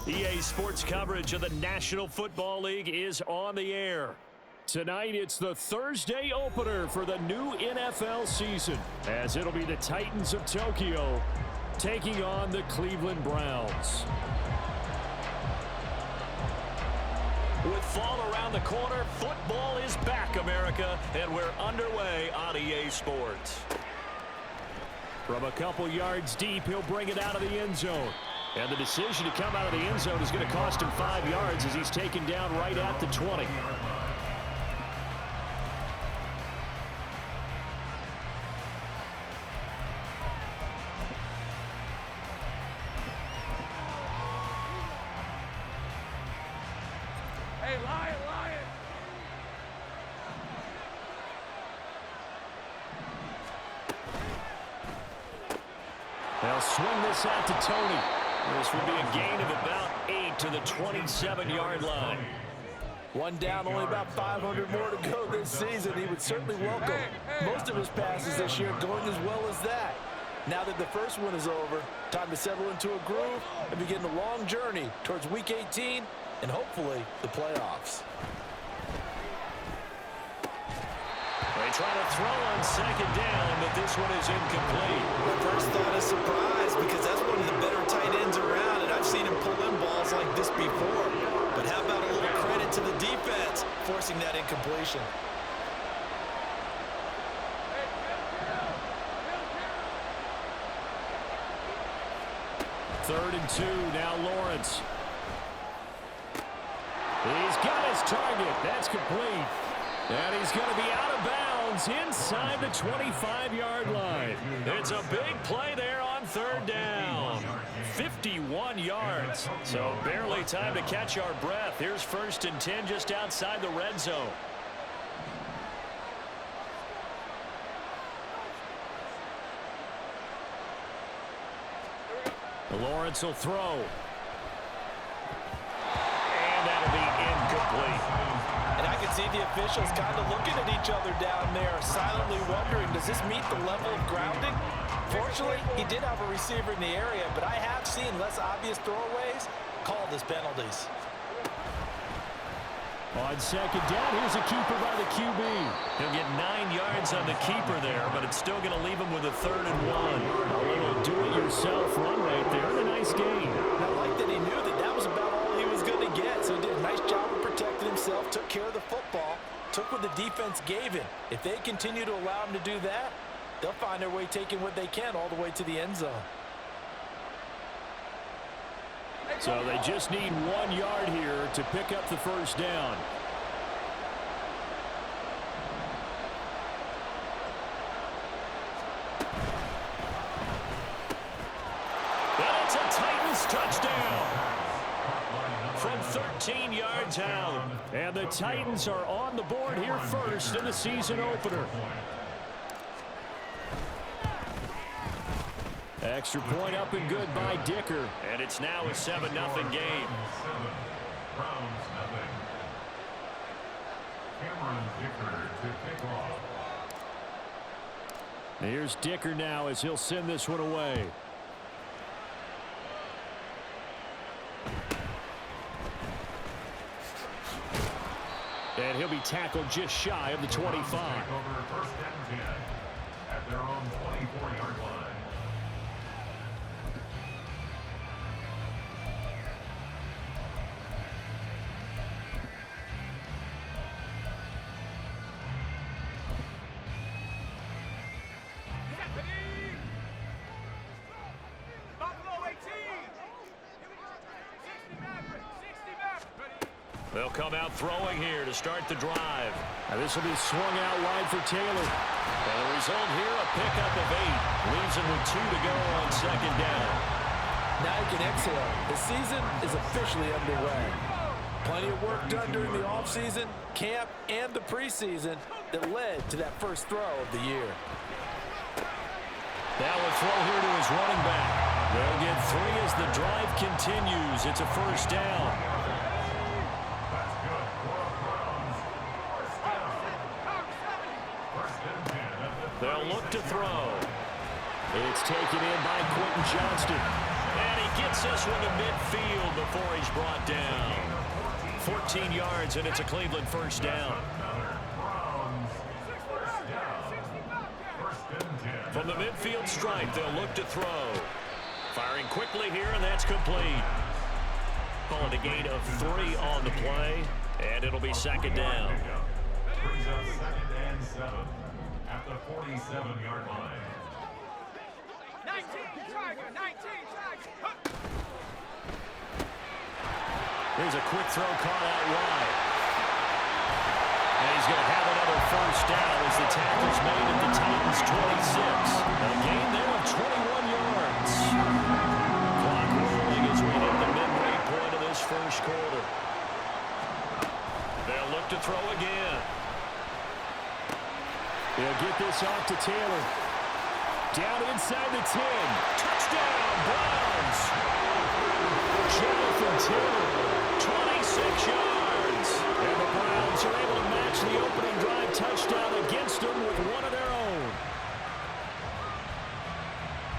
EA Sports coverage of the National Football League is on the air. Tonight, it's the Thursday opener for the new NFL season, as it'll be the Titans of Tokyo taking on the Cleveland Browns. With fall around the corner, football is back, America, and we're underway on EA Sports. From a couple yards deep, he'll bring it out of the end zone. And the decision to come out of the end zone is going to cost him 5 yards as he's taken down right at the 20. Hey, Lion! They'll swing this out to Tony. This will be a gain of about 8 to the 27-yard line. One down, only about 500 more to go this season. He would certainly welcome most of his passes this year going as well as that. Now that the first one is over, time to settle into a groove and begin the long journey towards Week 18 and hopefully the playoffs. They try to throw on second down, but this one is incomplete. My first thought is surprise because that's one of the better tight ends around, and I've seen him pull in balls like this before. But how about a little credit to the defense forcing that incompletion? Third and 2, now Lawrence. He's got his target. That's complete. And he's going to be out of bounds inside the 25-yard line. It's a big play there on third down. 51 yards. So barely time to catch our breath. Here's 1st and 10 just outside the red zone. Lawrence will throw. And that'll be incomplete. And I can see the officials kind of looking at each other down there, silently wondering, does this meet the level of grounding? Fortunately, he did have a receiver in the area, but I have seen less obvious throwaways called as penalties. On second down, here's a keeper by the QB. He'll get 9 yards on the keeper there, but it's still going to leave him with a 3rd and 1. A little do-it-yourself run right there, and a nice gain. I like that he knew that that was about all he was going to get, so he did a nice job of protecting himself, took care of the football, took what the defense gave him. If they continue to allow him to do that, they'll find their way taking what they can all the way to the end zone. So they just need 1 yard here to pick up the first down. And it's a Titans touchdown from 13 yards out. And the Titans are on the board here first in the season opener. Extra point up and good by Dicker. And it's now a 7-0 game. Here's Dicker now as he'll send this one away. And he'll be tackled just shy of the 25. At their own 24-yard line. They'll come out throwing here to start the drive. Now this will be swung out wide for Taylor. And the result here, a pickup of 8. Leaves him with 2 to go on second down. Now you can exhale. The season is officially underway. Plenty of work done during the offseason, camp, and the preseason that led to that first throw of the year. Now a throw here to his running back. They'll get 3 as the drive continues. It's a first down. They'll look to throw. It's taken in by Quentin Johnston. And he gets this one to midfield before he's brought down. 14 yards, and it's a Cleveland first down. From the midfield stripe, they'll look to throw. Firing quickly here, and that's complete. Calling a gain of 3 on the play, and it'll be second down. Brings up 2nd and 7 at the 47-yard line. 19 Tiger, 19 Tiger. Here's a quick throw caught out wide. And he's going to have another first down as the tackle's made at the Titans' 26. A gain there of 21 yards. Clock rolling as we hit the midway point of this first quarter. They'll look to throw again. They'll get this off to Taylor. Down inside the 10. Touchdown, Browns. Jonathan Taylor, 26 yards. And the Browns are able to match the opening drive touchdown against them with one of their own.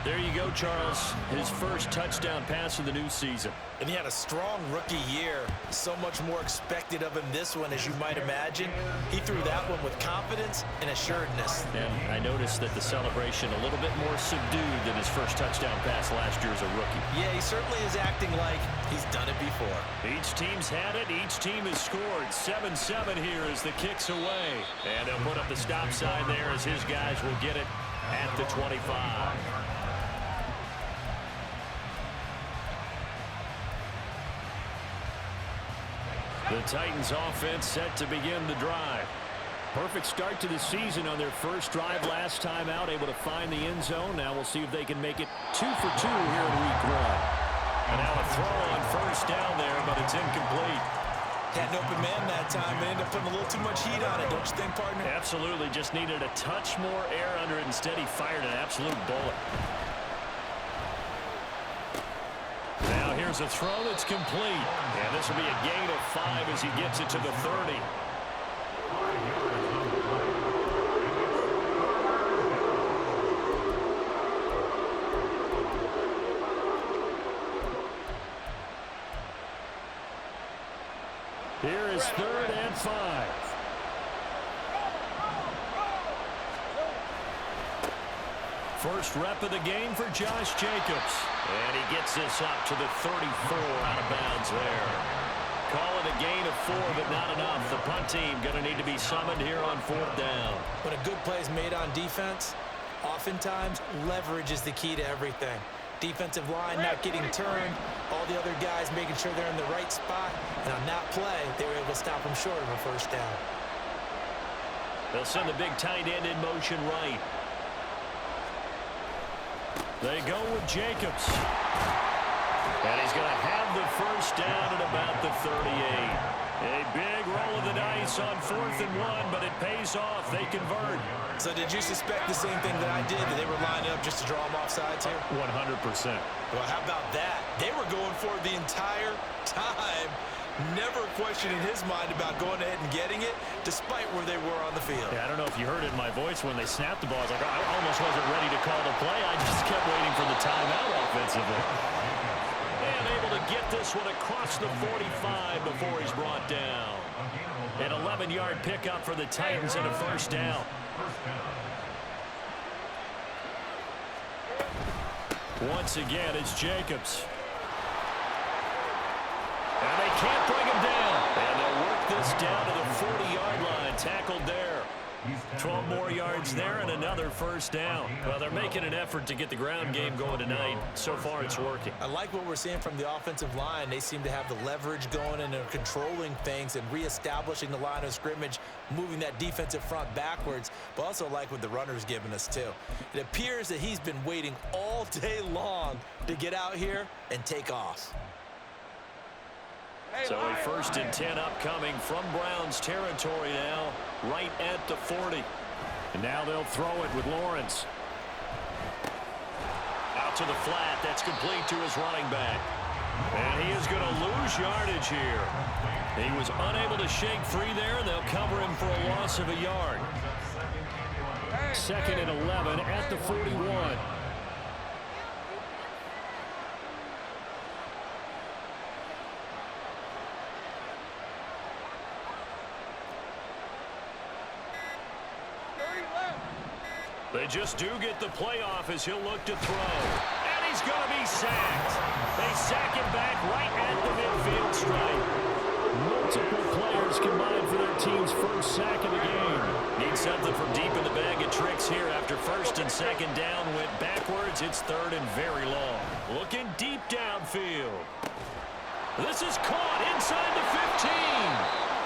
There you go, Charles. His first touchdown pass of the new season. And he had a strong rookie year. So much more expected of him this one, as you might imagine. He threw that one with confidence and assuredness. And I noticed that the celebration a little bit more subdued than his first touchdown pass last year as a rookie. Yeah, he certainly is acting like he's done it before. Each team's had it. Each team has scored. 7-7 here as the kick's away. And they'll put up the stop sign there as his guys will get it at the 25. The Titans offense set to begin the drive. Perfect start to the season on their first drive last time out, able to find the end zone. Now we'll see if they can make it 2 for 2 here in week 1. And now a throw on first down there, but it's incomplete. Had an open man that time, but ended up putting a little too much heat on it, don't you think, partner? Absolutely, just needed a touch more air under it. Instead, he fired an absolute bullet. Now here's a throw that's complete. And this will be a gain of 5 as he gets it to the 30. Here is 3rd and 5. First rep of the game for Josh Jacobs. And he gets this up to the 34 out of bounds there. Call it a gain of 4, but not enough. The punt team going to need to be summoned here on 4th down. When a good play is made on defense, oftentimes leverage is the key to everything. Defensive line not getting turned, all the other guys making sure they're in the right spot, and on that play, they were able to stop them short of a first down. They'll send the big tight end in motion right. They go with Jacobs. And he's going to have the first down at about the 38. A big roll of the dice on 4th and 1, but it pays off. They convert. So did you suspect the same thing that I did, that they were lining up just to draw them off sides here? 100%. Well, how about that? They were going for it the entire time. Never a question in his mind about going ahead and getting it, despite where they were on the field. Yeah, I don't know if you heard it in my voice when they snapped the ball. I was like, I almost wasn't ready to call the play. I just kept waiting for the timeout offensively. And able to get this one across the 45 before he's brought down. An 11-yard pickup for the Titans and a first down. Once again, it's Jacobs. And they can't bring him down. And they'll work this down to the 40-yard line. Tackled there. 12 more yards there and another first down. Well, they're making an effort to get the ground game going tonight. So far, it's working. I like what we're seeing from the offensive line. They seem to have the leverage going and are controlling things and reestablishing the line of scrimmage, moving that defensive front backwards, but also like what the runner's giving us too. It appears that he's been waiting all day long to get out here and take off. So a 1st and 10 upcoming from Browns territory now, right at the 40. And now they'll throw it with Lawrence. Out to the flat. That's complete to his running back. And he is going to lose yardage here. He was unable to shake free there, and they'll cover him for a loss of a yard. 2nd and 11 at the 41. They just do get the playoff as he'll look to throw. And he's going to be sacked. They sack him back right at the midfield stripe. Multiple players combined for their team's first sack of the game. Need something from deep in the bag of tricks here after first and second down went backwards. It's third and very long. Looking deep downfield. This is caught inside the 15.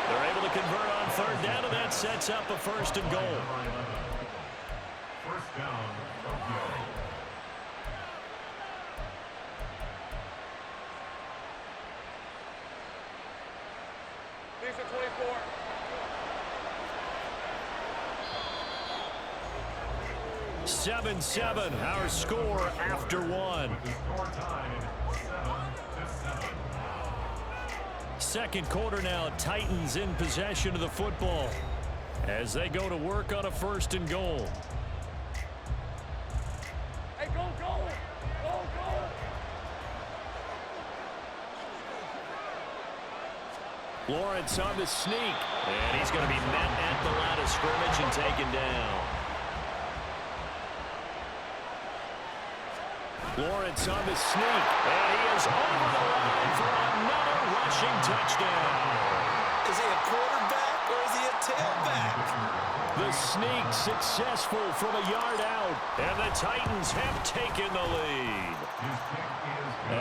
They're able to convert on third down, and that sets up a first and goal. First down, okay. These are 24. Seven, our score after one. Score time, 7-7. Second quarter now, Titans in possession of the football as they go to work on a first and goal. Hey, go, go! Go, go! Lawrence on the sneak, and he's going to be met at the line of scrimmage and taken down. Lawrence on the sneak, and he is over the line for another rushing touchdown. Is he a quarterback or is he a tailback? The sneak successful from a yard out, and the Titans have taken the lead.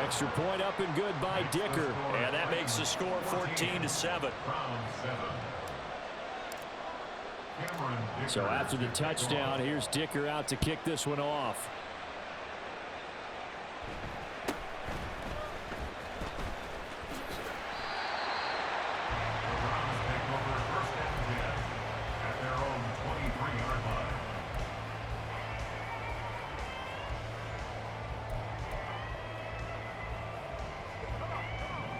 Extra point up and good by Dicker, and that makes the score 14-7. So after the touchdown, here's Dicker out to kick this one off.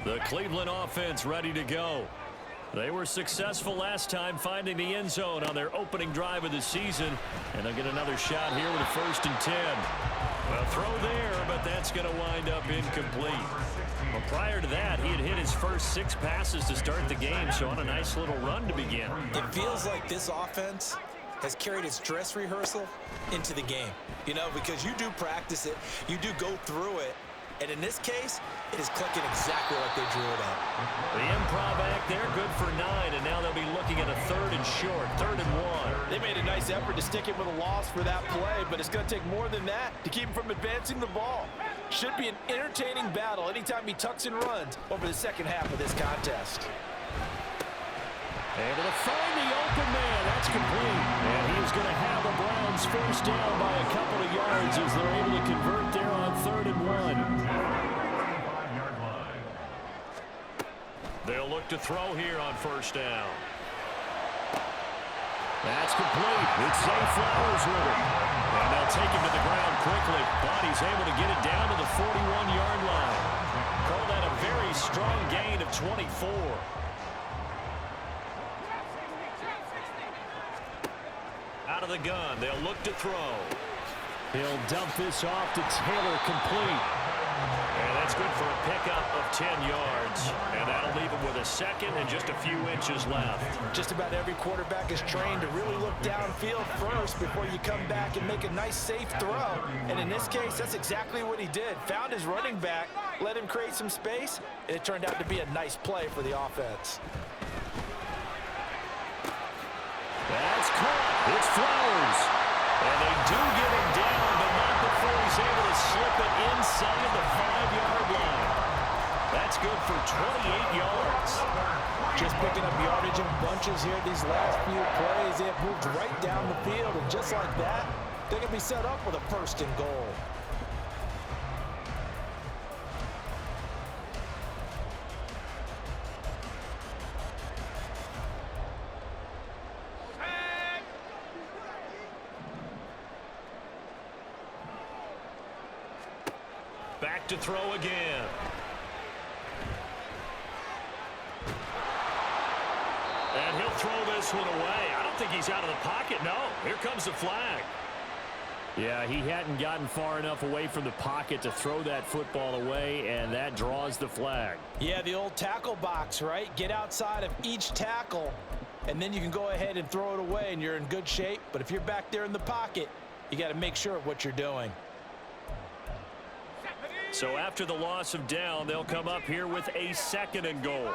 The Cleveland offense ready to go. They were successful last time finding the end zone on their opening drive of the season, and they'll get another shot here with a 1st and 10. A throw there, but that's going to wind up incomplete. Well, prior to that, he had hit his first 6 passes to start the game, so on a nice little run to begin. It feels like this offense has carried its dress rehearsal into the game. You know, because you do practice it, you do go through it, and in this case, it is clicking exactly like they drew it up. The improv act there, good for 9, and now they'll be looking at a 3rd and short, 3rd and 1. They made a nice effort to stick him with a loss for that play, but it's going to take more than that to keep him from advancing the ball. Should be an entertaining battle anytime he tucks and runs over the second half of this contest. Able to find the open man. That's complete. And he's going to have the Browns first down by a couple of yards as they're able to convert there on 3rd and 1. They'll look to throw here on first down. That's complete. It's Zay Flowers with it. And they'll take him to the ground quickly. But he's able to get it down to the 41-yard line. Call that a very strong gain of 24. Out of the gun, they'll look to throw. He'll dump this off to Taylor, complete. And that's good for a pickup of 10 yards. And that'll leave him with a 2nd and just a few inches left. Just about every quarterback is trained to really look downfield first before you come back and make a nice, safe throw. And in this case, that's exactly what he did. Found his running back, let him create some space, and it turned out to be a nice play for the offense. That's caught. It's Flowers. And they do get him down, but not before he's able to slip it inside the 5-yard line. That's good for 28 yards. Just picking up yardage in bunches here these last few plays. They have moved right down the field, and just like that, they're going to be set up with a 1st and goal. Back to throw again. And he'll throw this one away. I don't think he's out of the pocket. No, here comes the flag. Yeah, he hadn't gotten far enough away from the pocket to throw that football away, and that draws the flag. Yeah, the old tackle box, right? Get outside of each tackle, and then you can go ahead and throw it away, and you're in good shape. But if you're back there in the pocket, You got to make sure of what you're doing. So after the loss of down, they'll come up here with a 2nd and goal.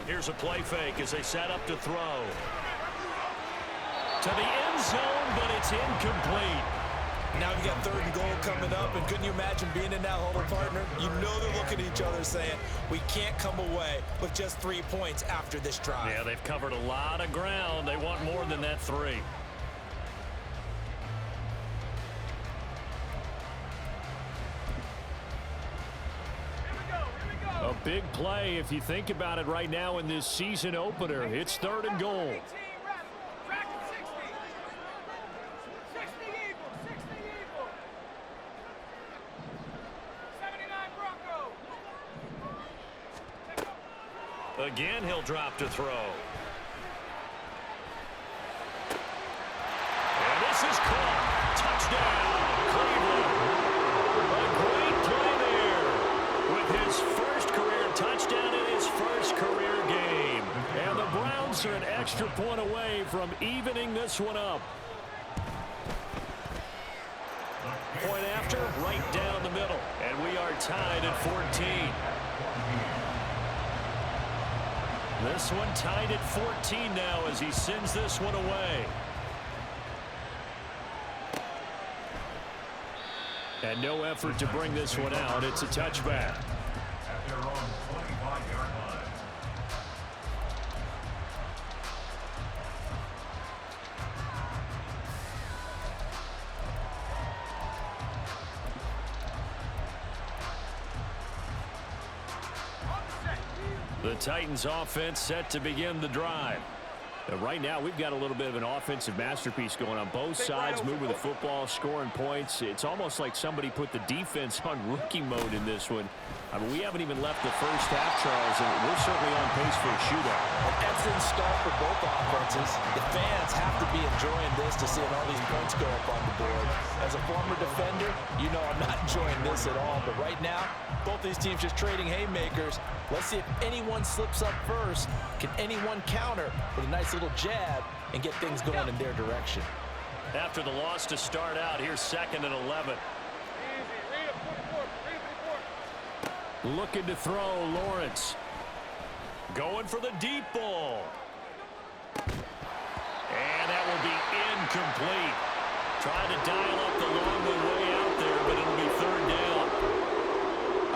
Here's a play fake as they set up to throw. To the end zone, but it's incomplete. Now you got 3rd and goal coming up, and couldn't you imagine being in that huddle, partner? You know they're looking at each other saying, we can't come away with just 3 points after this drive. Yeah, they've covered a lot of ground. They want more than that 3. A big play if you think about it right now in this season opener. It's 3rd and goal. Again, he'll drop to throw. And this is caught. Touchdown, Cleveland. A great play there with his first career touchdown in his first career game. And the Browns are an extra point away from evening this one up. Point after, right down the middle. And we are tied at 14. This one tied at 14 now as he sends this one away. And no effort to bring this one out. It's a touchback. At their own 25-yard line. The Titans offense set to begin the drive. Right now, we've got a little bit of an offensive masterpiece going on. Both sides moving the football, scoring points. It's almost like somebody put the defense on rookie mode in this one. I mean, we haven't even left the first half, Charles, and we're certainly on pace for a shootout. An excellent start for both offenses. The fans have to be enjoying this to see all these points go up on the board. As a former defender, you know I'm not enjoying this at all. But right now, both these teams just trading haymakers. Let's see if anyone slips up first. Can anyone counter with a nice little jab and get things going in their direction? After the loss to start out, here's 2nd and 11. Looking to throw, Lawrence. Going for the deep ball. And that will be incomplete. Trying to dial up the long way out there, but it'll be 3rd down.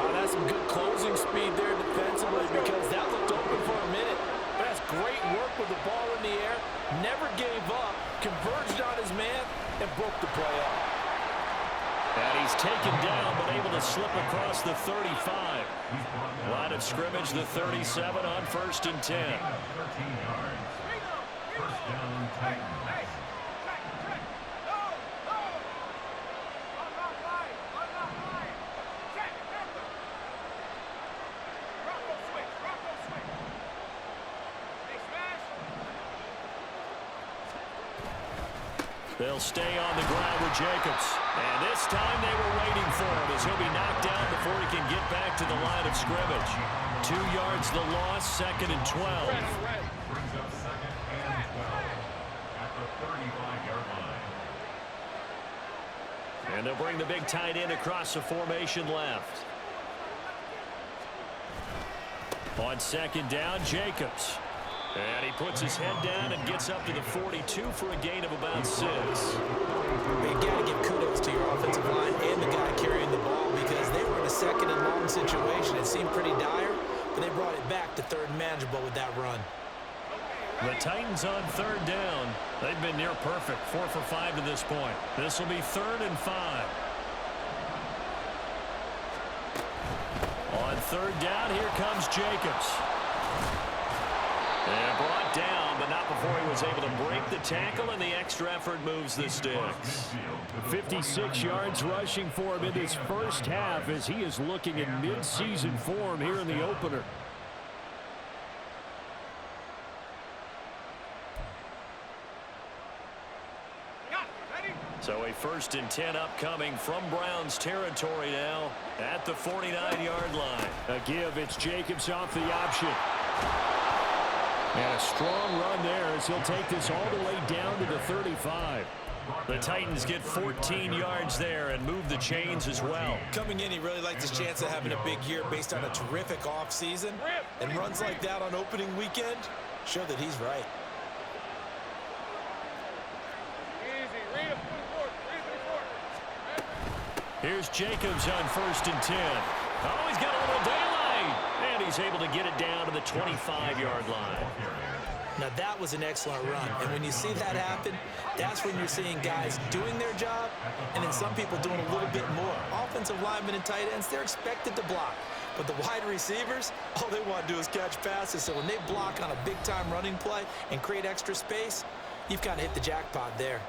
Oh, that's some good closing speed there defensively because that looked open for a minute. But that's great work with the ball in the air. Never gave up, converged on his man, and broke the play up. And he's taken down, but able to slip across the 35. Line of scrimmage, the 37 on 1st and 10. 13 yards. First down, Titans. They'll stay on the ground with Jacobs. And this time they were waiting for him as he'll be knocked down before he can get back to the line of scrimmage. 2 yards the loss, 2nd and 12. Brings up 2nd and 12 at the 35-yard line. And they'll bring the big tight end across the formation left. On 2nd down, Jacobs. And he puts his head down and gets up to the 42 for a gain of about 6. You got to give kudos to your offensive line and the guy carrying the ball because they were in a 2nd and long situation. It seemed pretty dire, but they brought it back to 3rd and manageable with that run. The Titans on 3rd down. They've been near perfect, 4 for 5 to this point. This will be 3rd and 5. On 3rd down, here comes Jacobs. And brought down, but not before he was able to break the tackle, and the extra effort moves the sticks. 56 yards rushing for him in his first half as he is looking in mid-season form here in the opener. So a 1st and 10 upcoming from Browns territory now at the 49-yard line. A give, it's Jacobs off the option. And a strong run there as he'll take this all the way down to the 35. The Titans get 14 yards there and move the chains as well. Coming in, he really liked his chance of having a big year based on a terrific offseason. And runs like that on opening weekend show that he's right. Easy. Read him. Here's Jacobs on 1st and 10. Oh, he's got a little daylight. And he's able to get it down to the 25-yard line. Now, that was an excellent run. And when you see that happen, that's when you're seeing guys doing their job and then some people doing a little bit more. Offensive linemen and tight ends, they're expected to block. But the wide receivers, all they want to do is catch passes. So when they block on a big-time running play and create extra space, you've kind of hit the jackpot there.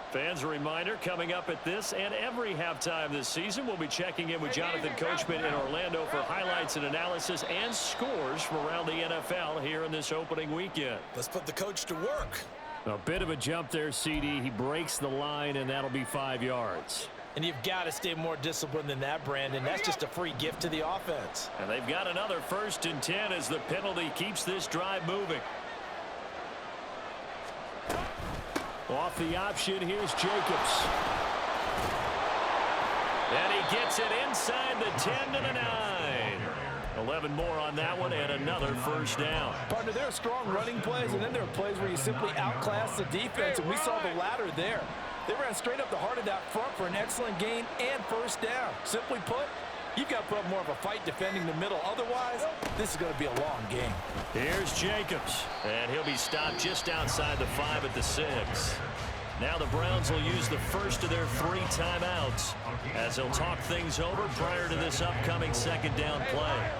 Fans, a reminder, coming up at this and every halftime this season, we'll be checking in with Jonathan Coachman in Orlando for highlights and analysis and scores from around the NFL here in this opening weekend. Let's put the coach to work. A bit of a jump there, CD. He breaks the line, and that'll be 5 yards. And you've got to stay more disciplined than that, Brandon. That's just a free gift to the offense. And they've got another 1st and 10 as the penalty keeps this drive moving. Off the option, here's Jacobs. And he gets it inside the 10 to the 9. 11 more on that one and another 1st down. Partner, there are strong running plays, and then there are plays where you simply outclass the defense, and we saw the latter there. They ran straight up the heart of that front for an excellent gain and 1st down. Simply put, you've got to put up more of a fight defending the middle. Otherwise, this is going to be a long game. Here's Jacobs. And he'll be stopped just outside the 5 at the 6. Now the Browns will use the first of their 3 timeouts as they'll talk things over prior to this upcoming 2nd down play.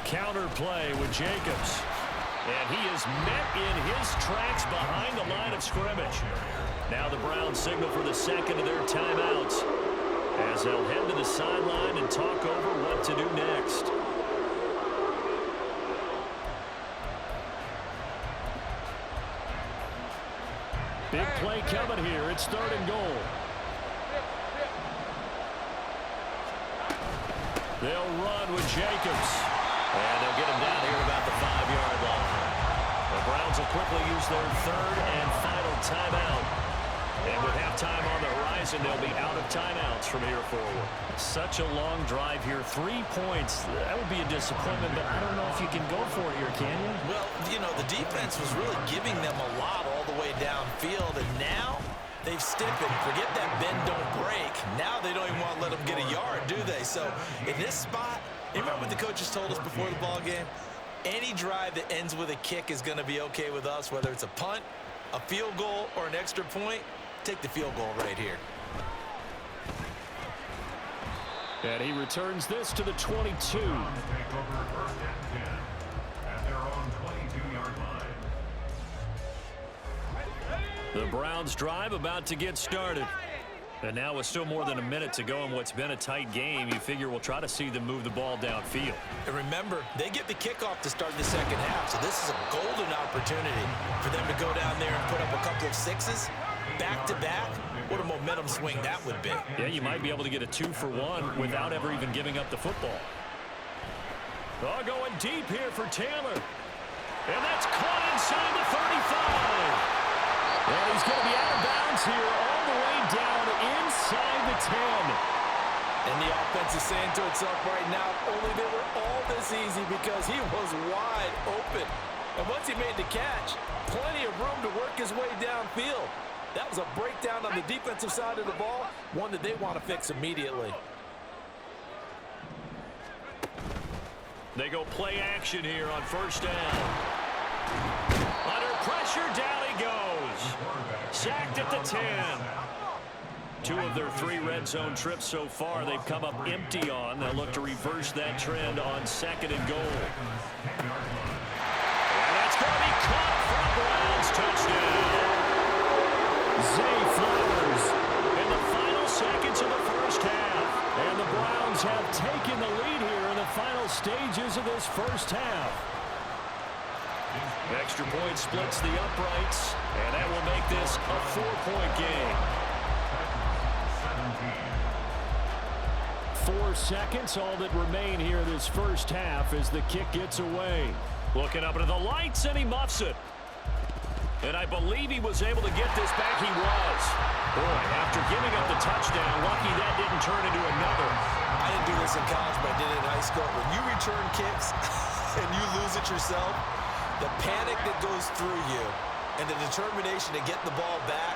Counter play with Jacobs. And he is met in his tracks behind the line of scrimmage. Now the Browns signal for the 2nd of their timeouts as they'll head to the sideline and talk over what to do next. Big play coming here. It's 3rd and goal. They'll run with Jacobs. And they'll get him down here about the 5-yard line. The Browns will quickly use their 3rd and final timeout. And with halftime on the horizon, they'll be out of timeouts from here forward. Such a long drive here. 3 points. That would be a disappointment, but I don't know if you can go for it here, can you? Well, you know, the defense was really giving them a lot all the way downfield, and now they've stiffened. Forget that bend, don't break. Now they don't even want to let them get a yard, do they? So in this spot, you remember what the coaches told us before the ball game? Any drive that ends with a kick is going to be okay with us, whether it's a punt, a field goal, or an extra point. Take the field goal right here. And he returns this to the 22. Take over 1st and 10 at their own 22-yard line. The Browns drive about to get started. And now with still more than a minute to go in what's been a tight game, you figure we'll try to see them move the ball downfield. And remember, they get the kickoff to start the 2nd half, so this is a golden opportunity for them to go down there and put up a couple of 6s. Back-to-back, what a momentum swing that would be. Yeah, you might be able to get a 2-for-1 without ever even giving up the football. Oh, going deep here for Taylor. And that's caught inside the 35. And he's going to be out of bounds here all the way down inside the 10. And the offense is saying to itself right now, only they were all this easy because he was wide open. And once he made the catch, plenty of room to work his way downfield. That was a breakdown on the defensive side of the ball, one that they want to fix immediately. They go play action here on 1st down. Under pressure, down he goes. Sacked at the 10. 2 of their 3 red zone trips so far they've come up empty on. They'll look to reverse that trend on 2nd and goal. And that's going to be caught for a Browns touchdown. Zay Flowers In the final seconds of the 1st half. and the Browns have taken the lead here in the final stages of this 1st half. Extra point splits the uprights, and that will make this a 4-point game. seconds, all that remain here this first half as the kick gets away. Looking up into the lights, and he muffs it. And I believe he was able to get this back. He was. Boy, after giving up the touchdown, lucky that didn't turn into another. I didn't do this in college, but I did it in high school. When you return kicks and you lose it yourself, the panic that goes through you and the determination to get the ball back,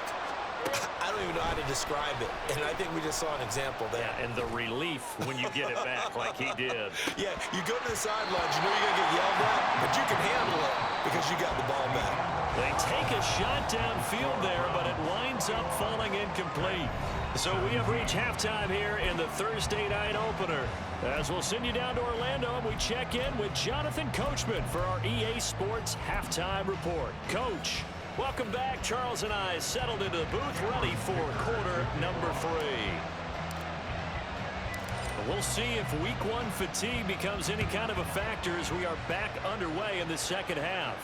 I don't even know how to describe it. And I think we just saw an example there. Yeah, and the relief when you get it back like he did. Yeah, you go to the sidelines, you know you're going to get yelled at, but you can handle it because you got the ball back. They take a shot downfield there, but it winds up falling incomplete. So we have reached halftime here in the Thursday night opener. As we'll send you down to Orlando, and we check in with Jonathan Coachman for our EA Sports Halftime Report. Coach, welcome back. Charles and I settled into the booth, ready for quarter number 3. We'll see if week 1 fatigue becomes any kind of a factor as we are back underway in the second half.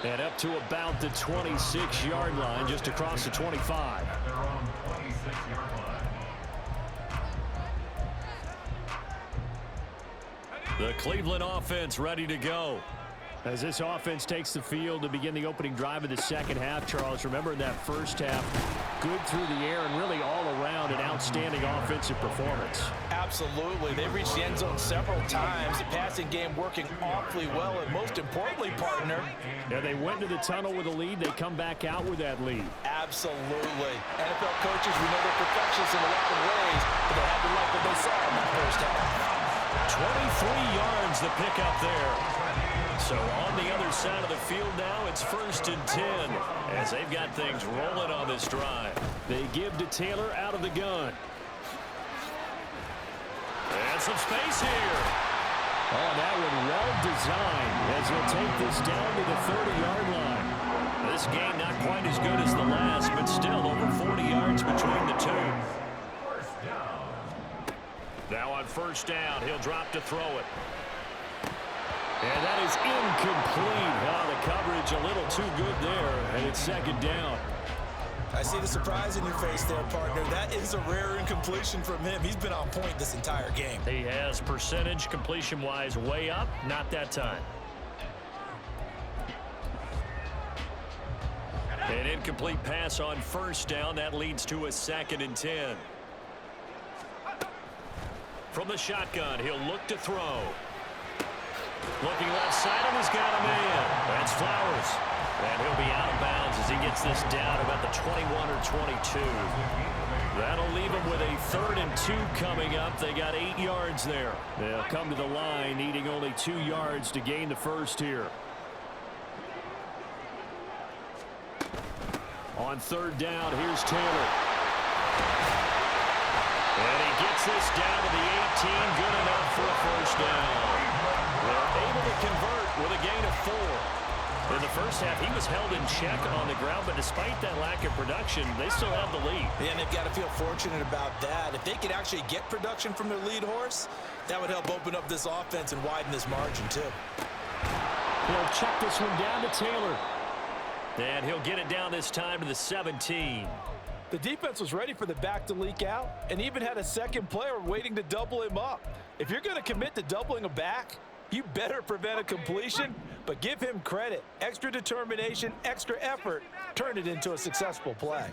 And up to about the 26-yard line, just across the 25. At their own 26-yard line. The Cleveland offense ready to go. As this offense takes the field to begin the opening drive of the second half, Charles, remember in that first half, good through the air and really all around an outstanding offensive performance. Absolutely. They reached the end zone several times. The passing game working awfully well, and most importantly, partner. Yeah, they went to the tunnel with a lead. They come back out with that lead. Absolutely. NFL coaches, we know they're perfectionists in a lot of ways, but they had to like what they saw in that first half. 23 yards the pickup there. So on the other side of the field now, it's 1st and 10 as they've got things rolling on this drive. They give to Taylor out of the gun. And some space here. Oh, that one well designed as he'll take this down to the 30-yard line. This game not quite as good as the last, but still over 40 yards between the two. Now on 1st down, he'll drop to throw it. And that is incomplete. Oh, the coverage a little too good there, and it's 2nd down. I see the surprise in your face there, partner. That is a rare incompletion from him. He's been on point this entire game. He has percentage completion-wise way up, not that time. An incomplete pass on 1st down. That leads to a 2nd and 10. From the shotgun, he'll look to throw. Looking left side, and he's got a man. That's Flowers. And he'll be out of bounds as he gets this down about the 21 or 22. That'll leave him with a 3rd and 2 coming up. They got 8 yards there. They'll come to the line, needing only 2 yards to gain the first here. On 3rd down, here's Taylor. And he gets this down to the 18. Good enough for a 1st down. They're able to convert with a gain of 4. In the first half, he was held in check on the ground, but despite that lack of production, they still have the lead. And they've got to feel fortunate about that. If they could actually get production from their lead horse, that would help open up this offense and widen this margin, too. He'll check this one down to Taylor. And he'll get it down this time to the 17. The defense was ready for the back to leak out and even had a 2nd player waiting to double him up. If you're going to commit to doubling a back, you better prevent a completion, but give him credit. Extra determination, extra effort, turn it into a successful play.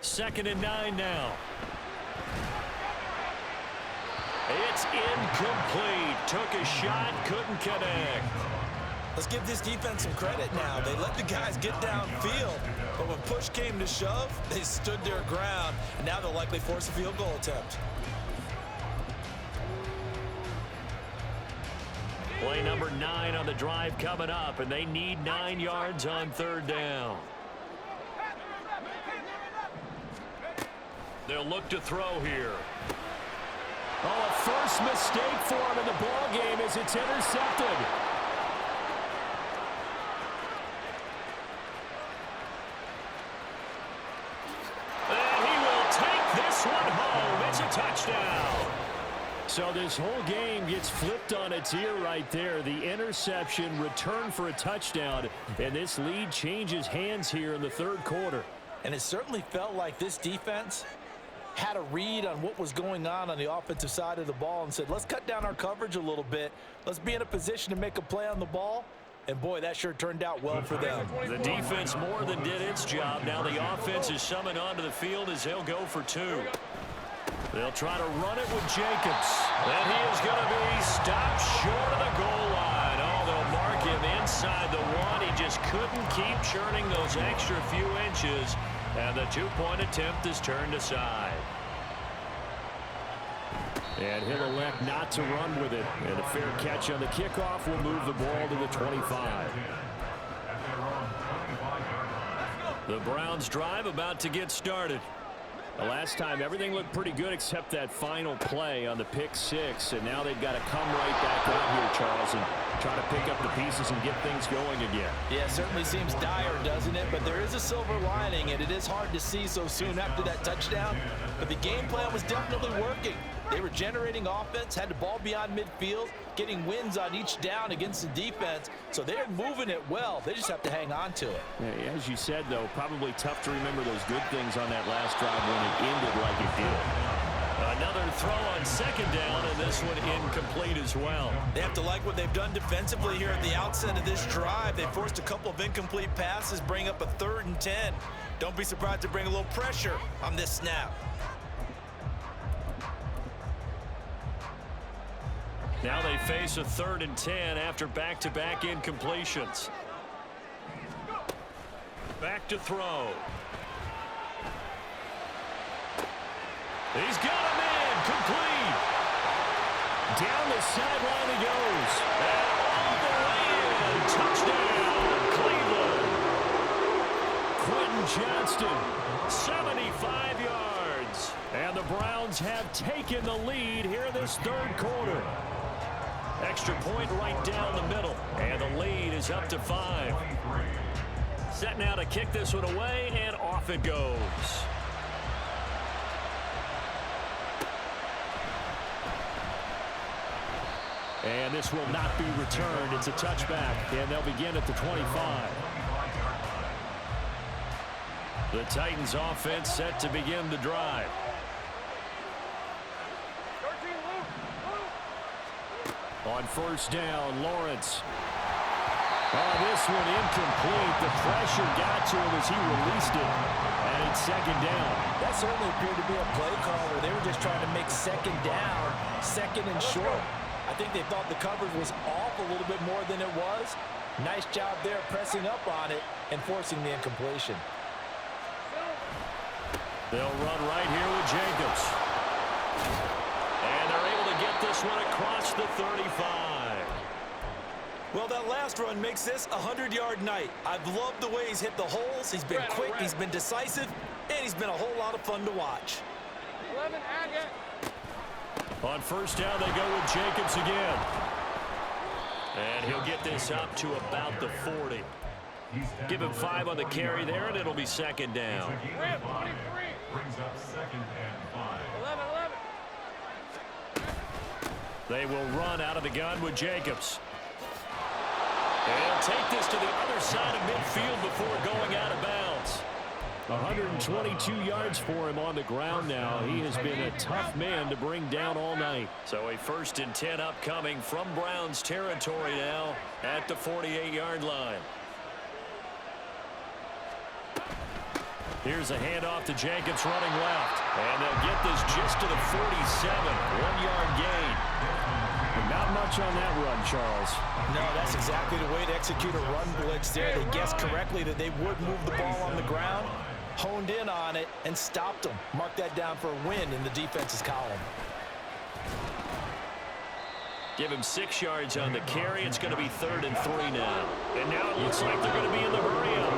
2nd and 9 now. It's incomplete. Took a shot, couldn't connect. Let's give this defense some credit now. They let the guys get downfield, but when push came to shove, they stood their ground, and now they'll likely force a field goal attempt. Play number 9 on the drive coming up, and they need 9 yards on 3rd down. They'll look to throw here. Oh, a first mistake for him in the ball game as it's intercepted. And he will take this one home. It's a touchdown. So this whole game gets flipped on its ear right there. The interception, return for a touchdown, and this lead changes hands here in the third quarter. And it certainly felt like this defense had a read on what was going on the offensive side of the ball and said, let's cut down our coverage a little bit. Let's be in a position to make a play on the ball. And, boy, that sure turned out well for them. The defense more than did its job. Now the offense is summoned onto the field as they'll go for two. They'll try to run it with Jacobs. And he is going to be stopped short of the goal line. Oh, they'll mark him inside the one. He just couldn't keep churning those extra few inches. And the two-point attempt is turned aside. And he'll elect not to run with it. And a fair catch on the kickoff will move the ball to the 25. The Browns drive about to get started. The last time everything looked pretty good except that final play on the pick six. And now they've got to come right back out here, Charles, and try to pick up the pieces and get things going again. Yeah, it certainly seems dire, doesn't it? But there is a silver lining, and it is hard to see so soon after that touchdown. But the game plan was definitely working. They were generating offense, had the ball beyond midfield, getting wins on each down against the defense. So they're moving it well. They just have to hang on to it. Yeah, as you said, though, probably tough to remember those good things on that last drive when it ended like it did. Another throw on second down, and this one incomplete as well. They have to like what they've done defensively here at the outset of this drive. They forced a couple of incomplete passes, bring up a 3rd and 10. Don't be surprised to bring a little pressure on this snap. Now they face a 3rd and 10 after back-to-back incompletions. Back to throw. He's got him in, complete. Down the sideline he goes. And all the way in, touchdown, Cleveland. Quentin Johnston, 75 yards. and the Browns have taken the lead here in this third quarter. Extra point right down the middle, and the lead is up to 5. Set now to kick this one away, and off it goes. And this will not be returned. It's a touchback, and they'll begin at the 25. The Titans offense set to begin the drive. On first down, Lawrence. Oh, this one incomplete. The pressure got to him as he released it. And it's second down. That certainly appeared to be a play call where they were just trying to make second down, second and short. I think they thought the coverage was off a little bit more than it was. Nice job there pressing up on it and forcing the incompletion. They'll run right here with Jacobs. And they're able to get this one across the 35. Well, that last run makes this a 100-yard night. I've loved the way he's hit the holes. He's been quick, he's been decisive, and he's been a whole lot of fun to watch. 11, Agate. On first down, they go with Jacobs again. And he'll get this up to about the 40. Give him 5 on the carry there, and it'll be second down. Rip, 23. Brings up 2nd and 5. 11, 11. They will run out of the gun with Jacobs. And he'll take this to the other side of midfield before going out of bounds. 122 yards for him on the ground now. He has been a tough man to bring down all night. So a 1st and 10 upcoming from Browns territory now at the 48-yard line. Here's a handoff to Jacobs running left. And they'll get this just to the 47. 1-yard gain. And not much on that run, Charles. No, that's exactly the way to execute a run blitz there. They guessed correctly that they would move the ball on the ground, honed in on it, and stopped them. Mark that down for a win in the defense's column. Give him 6 yards on the carry. It's going to be 3rd and 3 now. And now it looks like they're going to be in the hurry-up.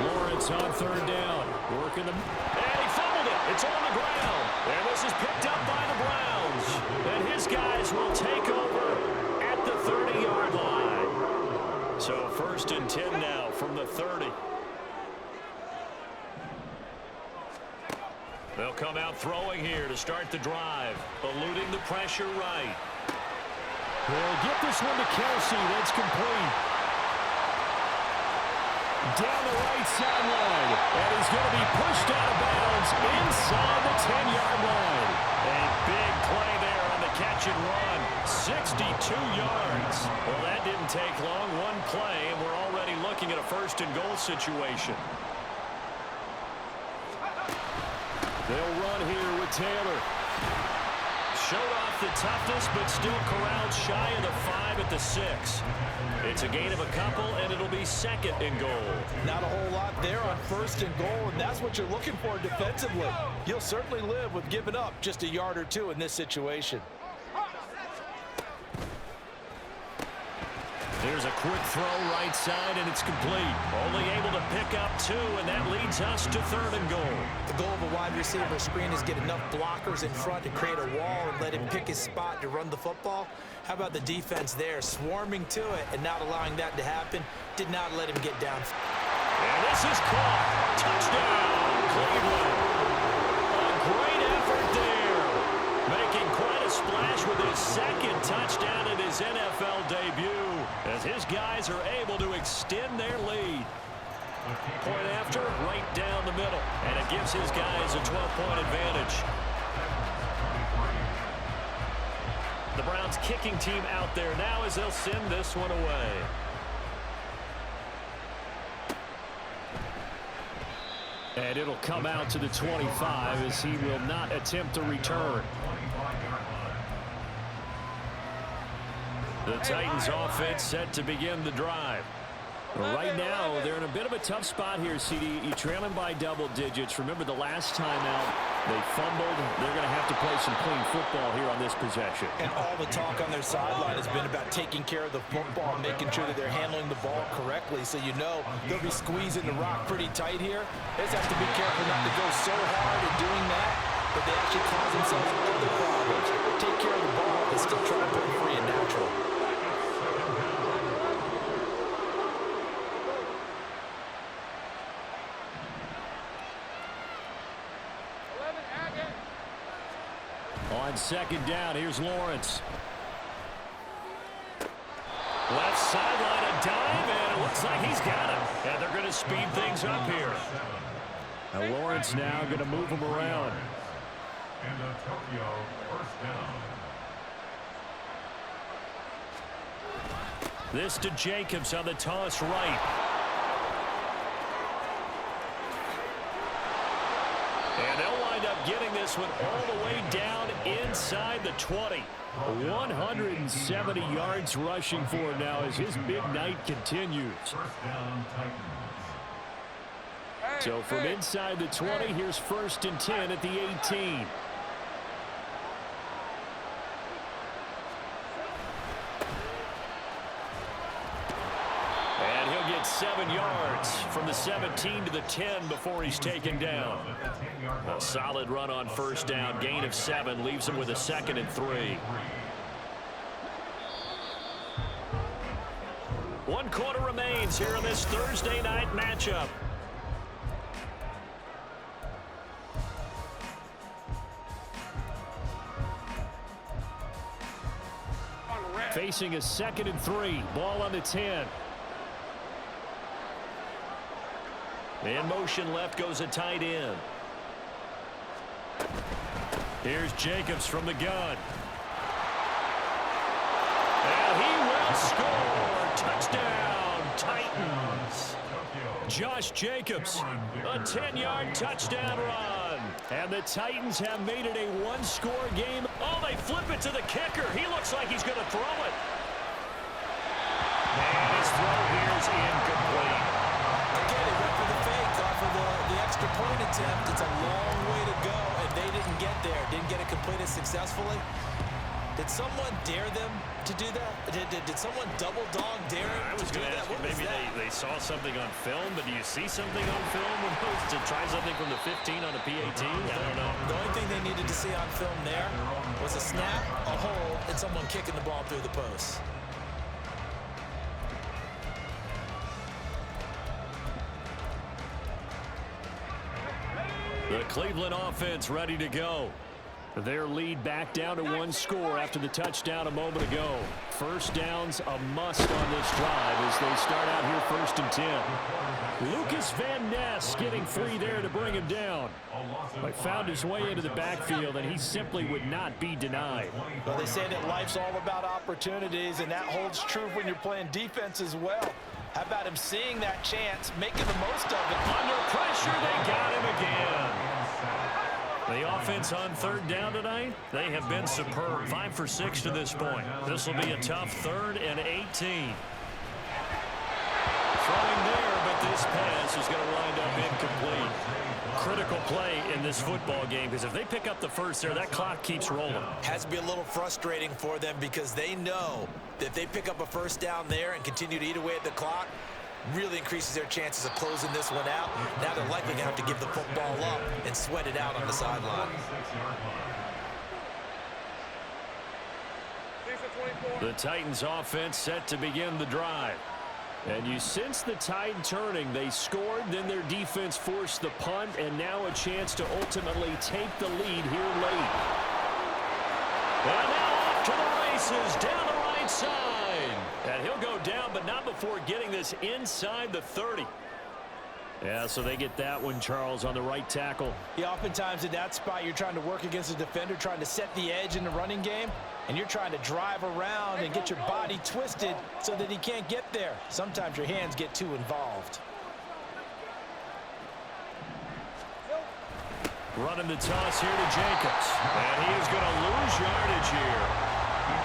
Lawrence on third down. Working them. And he fumbled it. It's on the ground. And this is picked up by the Browns. And his guys will take over at the 30-yard line. So 1st and 10 now from the 30. They'll come out throwing here to start the drive, eluding the pressure right. They'll get this one to Kelsey. That's complete. Down the right sideline. And he's going to be pushed out of bounds inside the 10-yard line. A big play there on the catch and run. 62 yards. Well, that didn't take long. One play, and we're already looking at a first-and-goal situation. They'll run here with Taylor. Showed off the toughness, but still corralled shy of the 5 at the 6. It's a gain of a couple, and it'll be second and goal. Not a whole lot there on first and goal, and that's what you're looking for defensively. You'll certainly live with giving up just a yard or two in this situation. There's a quick throw right side, and it's complete. Only able to pick up 2, and that leads us to third and goal. The goal of a wide receiver screen is get enough blockers in front to create a wall and let him pick his spot to run the football. How about the defense there, swarming to it and not allowing that to happen? Did not let him get down. And this is caught. Touchdown, Cleveland. A great effort there. Making quite a splash with his second touchdown in his NFL debut, as his guys are able to extend their lead. Point after, right down the middle, and it gives his guys a 12-point advantage. The Browns kicking team out there now as they'll send this one away. And it'll come out to the 25 as he will not attempt to return. The Titans offense set to begin the drive. Right now, they're in a bit of a tough spot here, CD. You're trailing by double digits. Remember the last time out, they fumbled. They're going to have to play some clean football here on this possession. And all the talk on their sideline has been about taking care of the football and making sure that they're handling the ball correctly. So you know they'll be squeezing the rock pretty tight here. They just have to be careful not to go so hard in doing that, but they actually cause themselves other problems. Take care of the ball and still try to play free and natural. On second down, here's Lawrence. Left sideline, a dive, and it looks like he's got him. And they're going to speed things up here. Now Lawrence now going to move him around. And a Tokyo first down. This to Jacobs on the toss right. And they'll wind up getting this one all the way down inside the 20. 170 yards rushing for him now as his big night continues. First down, Titans. So from inside the 20, here's 1st and 10 at the 18. And he'll get 7 yards from the 17 to the 10 before he's taken down. A solid run on first down. Gain of 7 leaves him with a 2nd and 3. 1 quarter remains here in this Thursday night matchup. Facing a 2nd and 3. Ball on the 10. In motion left goes a tight end. Here's Jacobs from the gun. And he will score. Touchdown, Titans. Josh Jacobs, a 10-yard touchdown run. And the Titans have made it a one-score game. Oh, they flip it to the kicker. He looks like he's going to throw it. And his throw here is incomplete. Again, he went for the fake off of the extra point attempt. It's a long way to go, and they didn't get there. Didn't get it completed successfully. Did someone dare them to do that? Did someone double dog dare him I was to do going to that? ask you, What was maybe that? they saw something on film, but do you see something on film to try something from the 15 on the PAT? I don't know. The only thing they needed to see on film there was a snap, a hold, and someone kicking the ball through the post. The Cleveland offense ready to go. Their lead back down to one score after the touchdown a moment ago. First down's a must on this drive as they start out here 1st and 10. Lucas Van Ness getting free there to bring him down. He found his way into the backfield, and he simply would not be denied. Well, they say that life's all about opportunities, and that holds true when you're playing defense as well. How about him seeing that chance, making the most of it? Under pressure, they got him again. The offense on 3rd down tonight, they have been superb. 5 for 6 to this point. This will be a tough 3rd and 18. Throwing there, but this pass is going to wind up incomplete. Critical play in this football game, because if they pick up the first there, that clock keeps rolling. Has to be a little frustrating for them because they know that if they pick up a first down there and continue to eat away at the clock, really increases their chances of closing this one out. Now they're likely going to have to give the football up and sweat it out on the sideline. The Titans offense set to begin the drive. And you sense the tide turning. They scored, then their defense forced the punt, and now a chance to ultimately take the lead here late. And now off to the races, down the right side. And he'll go down, but not before getting this inside the 30. Yeah, so they get that one, Charles, on the right tackle. Yeah, oftentimes in that spot, you're trying to work against a defender, trying to set the edge in the running game, and you're trying to drive around and get your body twisted so that he can't get there. Sometimes your hands get too involved. Running the toss here to Jacobs. And he is going to lose yardage here.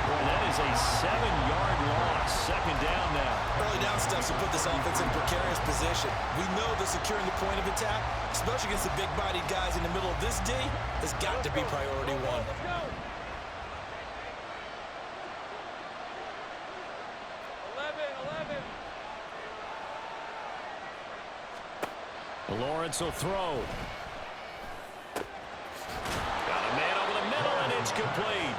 And that is a 7-yard loss. 2nd down now. Early down steps will put this offense in a precarious position. We know that securing the point of attack, especially against the big-bodied guys in the middle of this D, has got to be priority one. Lawrence will throw. Got a man over the middle, and it's complete.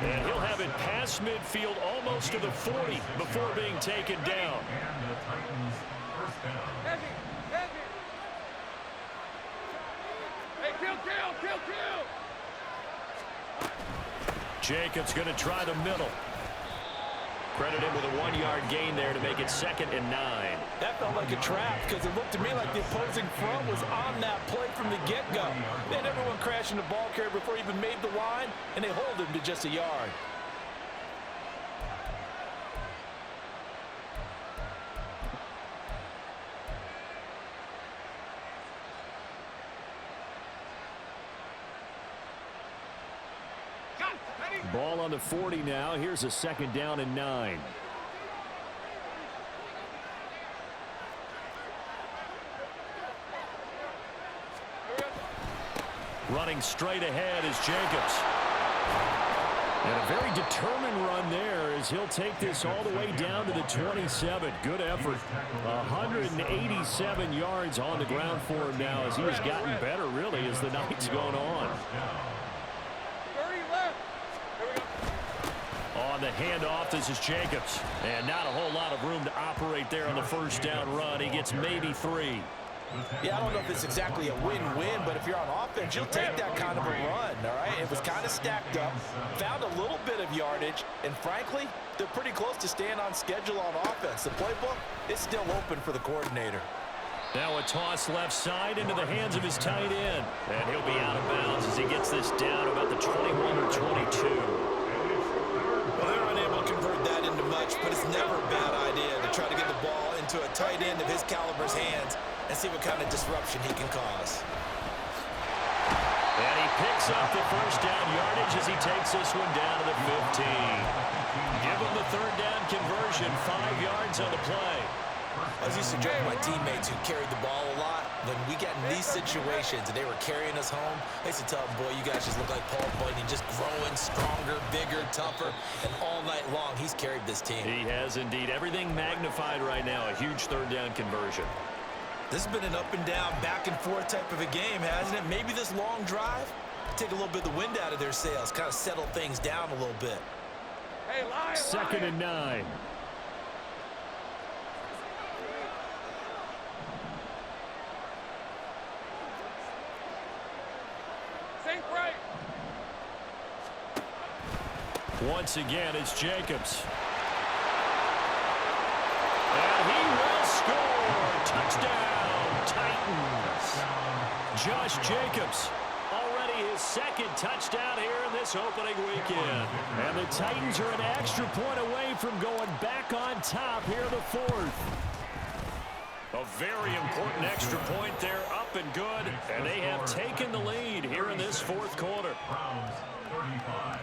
And he'll have it past midfield almost to the 40 before being taken down. Heavy. Hey, kill. Jacobs going to try the middle. Credit him with a 1-yard gain there to make it 2nd and 9. That felt like a trap because it looked to me like the opposing front was on that play from the get-go. They had everyone crashing the ball carrier before he even made the line, and they hold him to just a yard. Ball on the 40 now. Here's a 2nd down and 9. Running straight ahead is Jacobs. And a very determined run there as he'll take this all the way down to the 27. Good effort. 187 yards on the ground for him now as he has gotten better, really, as the night's gone on. On the handoff, this is Jacobs. And not a whole lot of room to operate there on the 1st down run. He gets maybe 3. Yeah, I don't know if it's exactly a win-win, but if you're on offense, you'll take that kind of a run, all right? It was kind of stacked up, found a little bit of yardage, and frankly, they're pretty close to staying on schedule on offense. The playbook is still open for the coordinator. Now a toss left side into the hands of his tight end. And he'll be out of bounds as he gets this down about the 21 or 22. Well, they're unable to convert that into much, but it's never a bad idea to try to get the ball into a tight end of his caliber's hands and see what kind of disruption he can cause. And he picks up the 1st down yardage as he takes this one down to the 15. Give him the 3rd down conversion, 5 yards on the play. I was used to joke with my teammates who carried the ball a lot. When we got in these situations and they were carrying us home, I used to tell them, boy, you guys just look like Paul Bunyan, just growing stronger, bigger, tougher, and all night long he's carried this team. He has indeed. Everything magnified right now, a huge 3rd down conversion. This has been an up and down, back and forth type of a game, hasn't it? Maybe this long drive, take a little bit of the wind out of their sails, kind of settle things down a little bit. Hey, Lion, 2nd and 9. Think right. Once again, it's Jacobs. And he will score. Touchdown, Titans. Josh Jacobs, already his second touchdown here in this opening weekend. And the Titans are an extra point away from going back on top here in the fourth. A very important extra point there, up and good. And they have taken the lead here in this fourth quarter. Browns 35.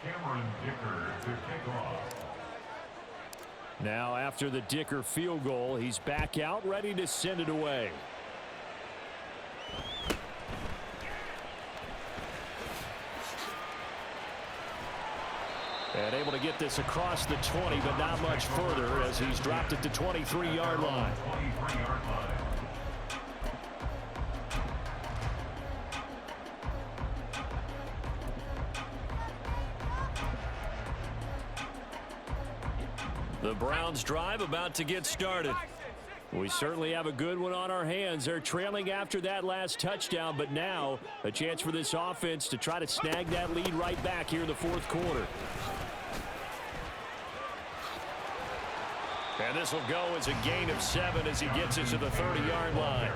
Cameron Dicker to kick off. Now after the Dicker field goal, he's back out ready to send it away. And able to get this across the 20, but not much further as he's dropped it to 23-yard line. 23-yard line. The Browns drive about to get started. We certainly have a good one on our hands. They're trailing after that last touchdown, but now a chance for this offense to try to snag that lead right back here in the fourth quarter. And this will go as a gain of 7 as he gets it to the 30-yard line.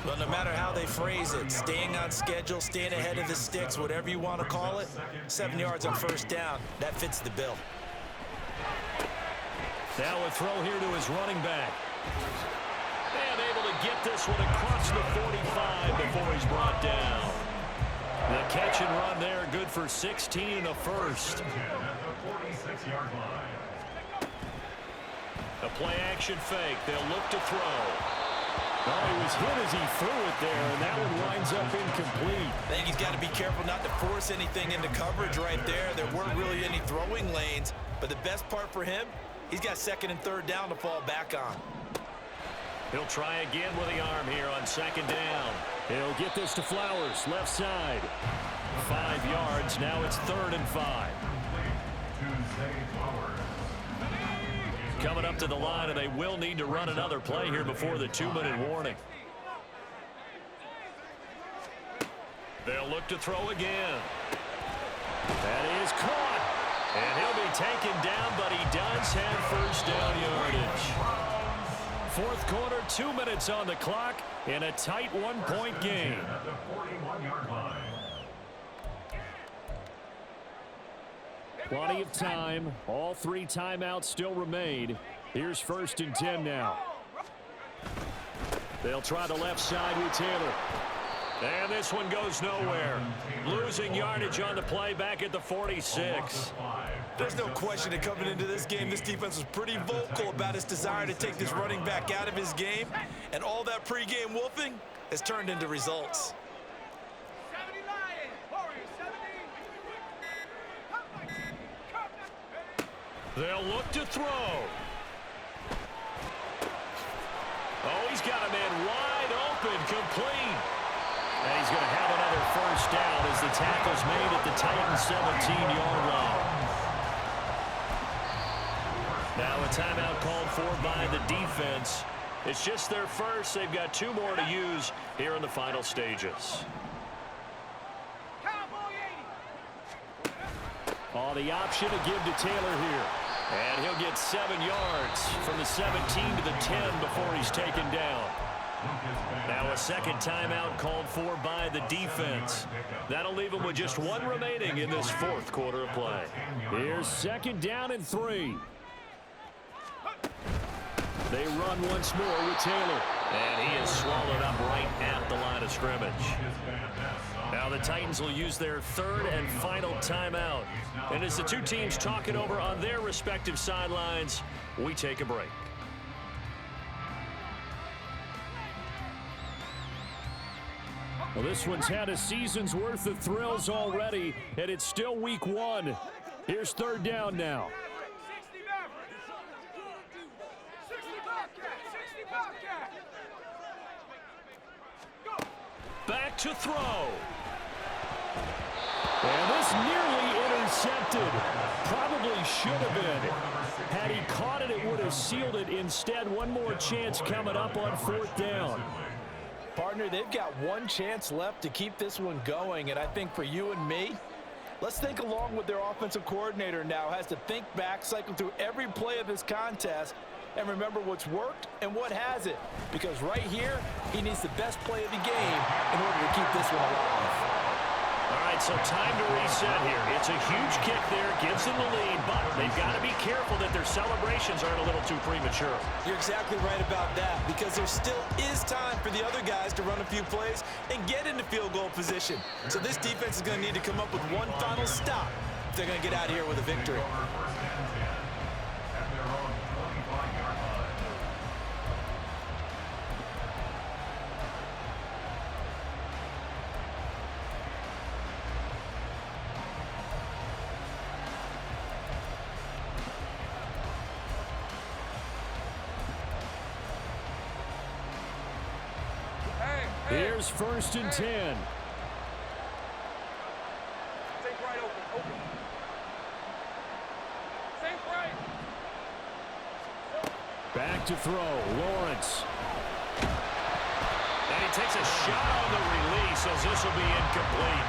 Well, no matter how they phrase it, staying on schedule, staying ahead of the sticks, whatever you want to call it, 7 yards on first down, that fits the bill. Now a throw here to his running back. And able to get this one across the 45 before he's brought down. The catch and run there, good for 16 and a first. At the 46-yard line. A play-action fake. They'll look to throw. Oh, he was hit as he threw it there, and that one winds up incomplete. I think he's got to be careful not to force anything into coverage right there. There weren't really any throwing lanes, but the best part for him, he's got second and third down to fall back on. He'll try again with the arm here on second down. He'll get this to Flowers, left side. 5 yards, now it's 3rd and 5. Coming up to the line, and they will need to run another play here before the 2-minute warning. They'll look to throw again. That is caught. And he'll be taken down, but he does have first down yardage. Fourth quarter, 2 minutes on the clock, in a tight 1-point game. At the 41-yard line. Plenty of time. All 3 timeouts still remain. Here's 1st and 10 now. They'll try the left side with Taylor. And this one goes nowhere. Losing yardage on the play back at the 46. There's no question that coming into this game, this defense was pretty vocal about its desire to take this running back out of his game. And all that pregame wolfing has turned into results. They'll look to throw. Oh, he's got a man wide open, complete. And he's going to have another first down as the tackle's made at the Titans' 17-yard line. Now a timeout called for by the defense. It's just their first. They've got 2 more to use here in the final stages. Oh, the option to give to Taylor here. And he'll get 7 yards from the 17 to the 10 before he's taken down. Now a second timeout called for by the defense. That'll leave him with just 1 remaining in this fourth quarter of play. Here's 2nd down and 3. They run once more with Taylor. And he is swallowed up right at the line of scrimmage. Now the Titans will use their 3rd and final timeout. And as the 2 teams talk it over on their respective sidelines, we take a break. Well, this one's had a season's worth of thrills already, and it's still week 1. Here's 3rd down now. Back to throw. And this nearly intercepted. Probably should have been. Had he caught it, it would have sealed it. Instead, one more chance coming up on 4th down. Partner, they've got one chance left to keep this one going, and I think for you and me, let's think along with their offensive coordinator now. Has to think back, cycle through every play of this contest, and remember what's worked and what hasn't. Because right here, he needs the best play of the game in order to keep this one alive. All right, so time to reset here. It's a huge kick there, gives them the lead, but they've got to be careful that their celebrations aren't a little too premature. You're exactly right about that, because there still is time for the other guys to run a few plays and get into field goal position. So this defense is going to need to come up with one final stop if they're going to get out of here with a victory. Here's 1st and 10. Take right open. Take right. Back to throw. Lawrence. And he takes a shot on the release as this will be incomplete.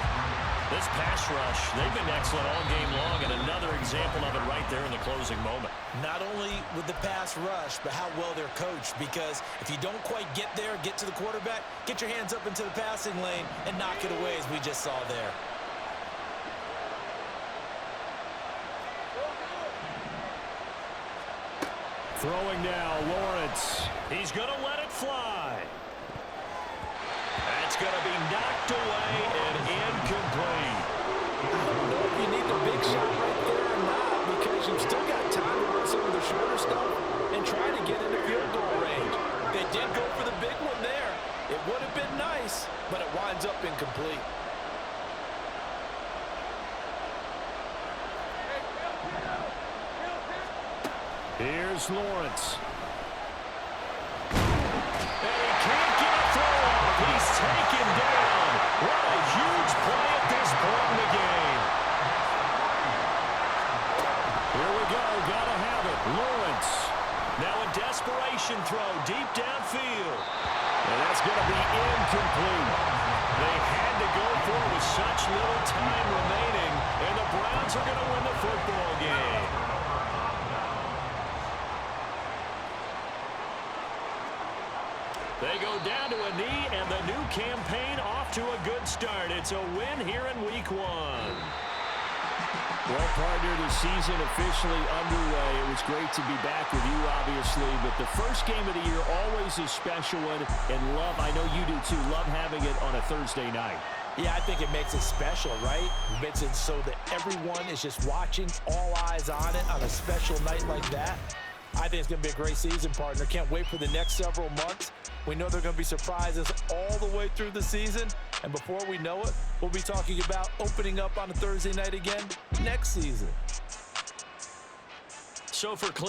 This pass rush, they've been excellent all game long, and another example of it right there in the closing moment. Not only with the pass rush, but how well they're coached, because if you don't quite get there, get to the quarterback, get your hands up into the passing lane and knock it away, as we just saw there. Throwing now, Lawrence. He's going to let it fly. That's going to be knocked away and incomplete. I don't know if you need the big shot right there or not, because you've still got time to run some of the shorter stuff and try to get into field goal range. They did go for the big one there. It would have been nice, but it winds up incomplete. Here's Lawrence. And he can't get a throw off. He's taken down. What a huge play at this point in the game. Here we go. Gotta have it. Lawrence. Now a desperation throw deep downfield. And that's going to be incomplete. They had to go for it with such little time remaining, and the Browns are going to win the football game. They go down to a knee, and the new campaign off to a good start. It's a win here in Week 1. Well, partner, the season officially underway. It was great to be back with you, obviously, but the first game of the year always a special one, and love, I know you do too, love having it on a Thursday night. Yeah, I think it makes it special, right? It makes it so that everyone is just watching, all eyes on it on a special night like that. I think it's going to be a great season, partner. Can't wait for the next several months. We know there are going to be surprises all the way through the season. And before we know it, we'll be talking about opening up on a Thursday night again next season. So for